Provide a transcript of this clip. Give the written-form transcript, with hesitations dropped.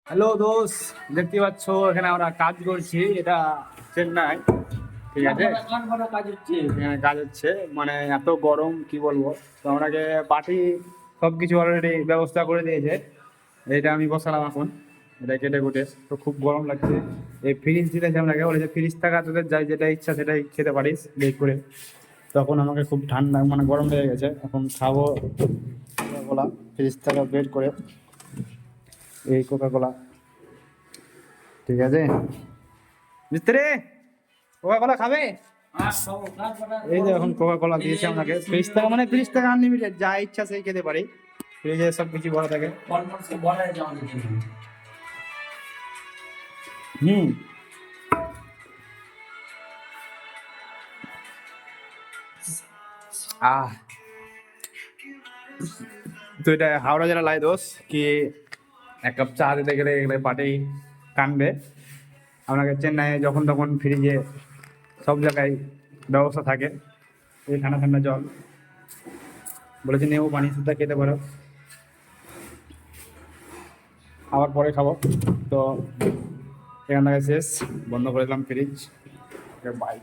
Hello দোষ, দেখতে পাচ্ছ এখানে আমরা কাজ করছি। এটা চেন্নাই, ঠিক আছে। এখানে কাজ হচ্ছে, মানে এত গরম কি বলবো। তো আমাকে পার্টি সবকিছু অলরেডি ব্যবস্থা করে দিয়েছে। এটা আমি বসালাম এখন, এটা কেটে কুটে। তো খুব গরম লাগছে। এই ফ্রিজ দিয়েছে আমাকে, বলেছে ফ্রিজ থাকা তোদের যাই যেটা ইচ্ছা সেটাই খেতে পারিস বের করে। তখন আমাকে খুব ঠান্ডা মানে গরম লেগে গেছে, এখন খাবো কোকা কোলা ফ্রিজ থেকে বের করে। এই কোকা কোলা, ঠিক আছে। মিস্ত্রি, কোকা কোলা খাবে? এই যে এখন কোকা কোলা দিয়েছে আপনাকে ফ্রিজ থেকে, মানে ফ্রিজ থেকে আনলিমিটেড যা ইচ্ছা সেই খেতে পারি। ফ্রিজে সব কিছু ভরা থাকে। হুম। আহ তো এটা হাওড়া জেলা লাই দোষ কি, এক কাপ চা দিতে গেলে এগুলো পাটেই কানবে। আপনাকে চেন্নাইয়ে যখন তখন ফ্রিজে সব জায়গায় ব্যবস্থা থাকে। এই ঠান্ডা ঠান্ডা জল বলেছে, নেবো পানি সুদ্ধা খেতে পারো, আবার পরে খাবো। তো এখান থেকে শেষ, বন্ধ করে দিলাম ফ্রিজ। বাই।